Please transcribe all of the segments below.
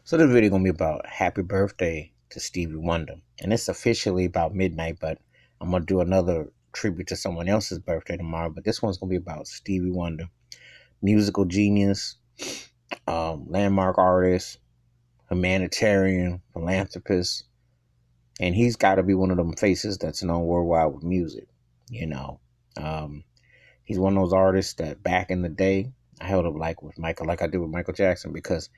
So this video gonna be about happy birthday to Stevie Wonder, and it's officially about midnight. But I'm gonna do another tribute to someone else's birthday tomorrow. But this one's gonna be about Stevie Wonder, musical genius, landmark artist, humanitarian, philanthropist, and he's got to be one of them faces that's known worldwide with music. You know, um, he's one of those artists that back in the day I held up like with Michael, like I did with Michael Jackson, because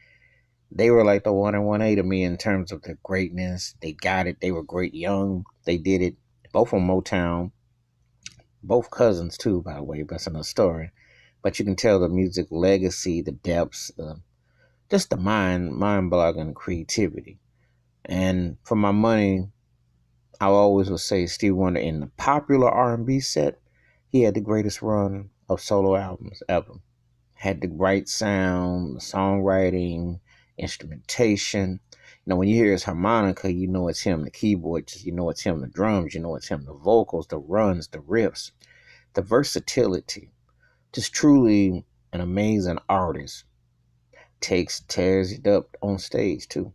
they were like the 1 and 1A to me in terms of their greatness. They got it. They were great young. They did it. Both on Motown, both cousins too, by the way. But that's another story. But you can tell the music legacy, the depths, just the mind-boggling creativity. And for my money, I always would say Stevie Wonder in the popular R&B set, he had the greatest run of solo albums ever. Had the right sound, the songwriting, instrumentation. When you hear his harmonica, you know it's him. The keyboards, you know it's him. The drums, you know it's him. The vocals, the runs, the riffs, the versatility. Just truly an amazing artist. Tears it up on stage too.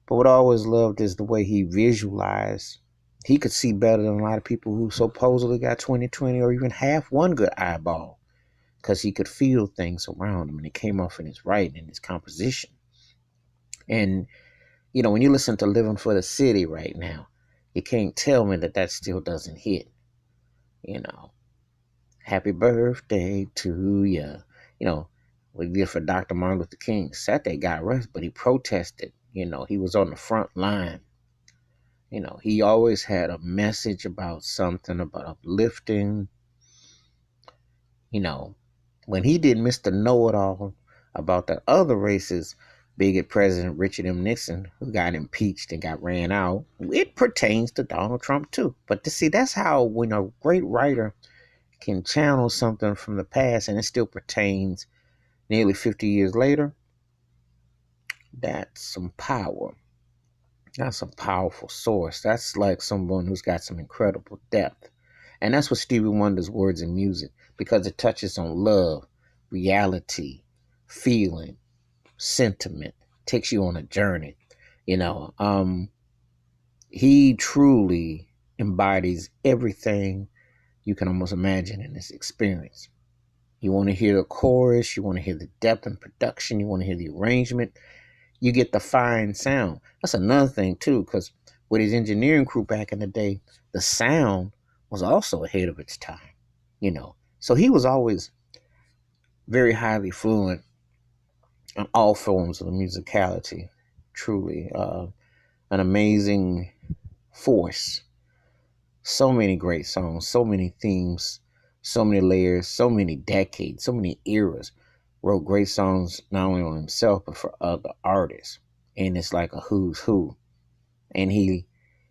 But what I always loved is the way he visualized. He could see better than a lot of people who supposedly got 20/20 or even half one good eyeball, because he could feel things around him, and it came off in his writing and his composition. And when you listen to Living for the City right now, you can't tell me that still doesn't hit. you know Happy birthday to you. We did for Dr. Martin Luther King. Saturday got arrested, but he protested. He was on the front line. He always had a message about something, about uplifting. you know when he did Mr. Know-It-All about the other racist bigot President Richard M. Nixon, who got impeached and got ran out, it pertains to Donald Trump too. But to see, that's how, when a great writer can channel something from the past and it still pertains nearly 50 years later, that's some power. That's a powerful source. That's like someone who's got some incredible depth. And that's what Stevie Wonder's words and music, because it touches on love, reality, feeling, sentiment, takes you on a journey. You know, um, he truly embodies everything you can almost imagine in this experience. You want to hear the chorus, you want to hear the depth and production, you want to hear the arrangement, you get the fine sound. That's another thing too, because with his engineering crew back in the day, the sound was also ahead of its time. So he was always very highly fluent in all forms of the musicality. Truly, an amazing force. So many great songs, so many themes, so many layers, so many decades, so many eras. Wrote great songs not only on himself but for other artists. And it's like a who's who. And he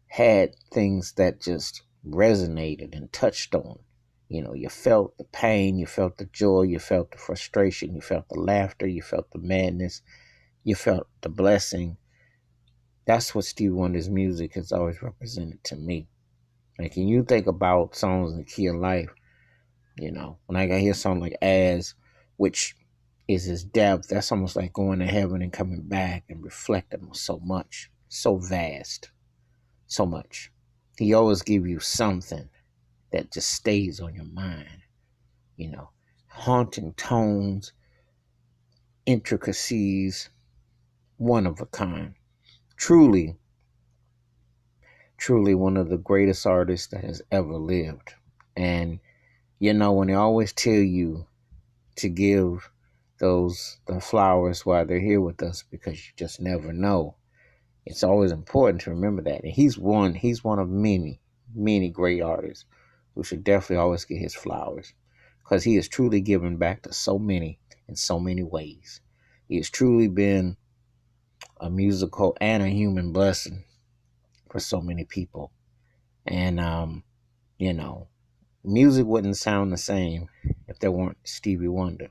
had things that just resonated and touched on. You felt the pain, you felt the joy, you felt the frustration, you felt the laughter, you felt the madness, you felt the blessing. That's what Stevie Wonder's music has always represented to me. Like, when you think about songs in the key of life, when I hear something like As, which is his depth, that's almost like going to heaven and coming back and reflecting on so much, so vast, so much. He always give you something that just stays on your mind, haunting tones, intricacies, one of a kind. Truly, truly one of the greatest artists that has ever lived. And when they always tell you to give the flowers while they're here with us, because you just never know. It's always important to remember that. And he's one of many, many great artists who should definitely always get his flowers, because he has truly given back to so many in so many ways. He has truly been a musical and a human blessing for so many people. And you know, music wouldn't sound the same if there weren't Stevie Wonder.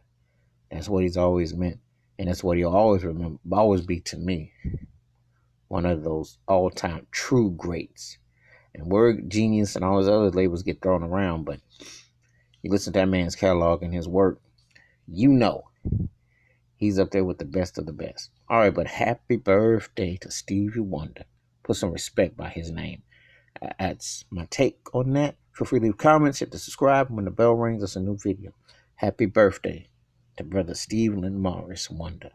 That's what he's always meant, and that's what he'll always be to me. One of those all-time true greats. And word genius and all his other labels get thrown around, but you listen to that man's catalog and his work, you know he's up there with the best of the best. All right, but happy birthday to Stevie Wonder. Put some respect by his name. That's my take on that. Feel free to leave comments, hit the subscribe, and when the bell rings, it's a new video. Happy birthday to brother Stephen Morris Wonder.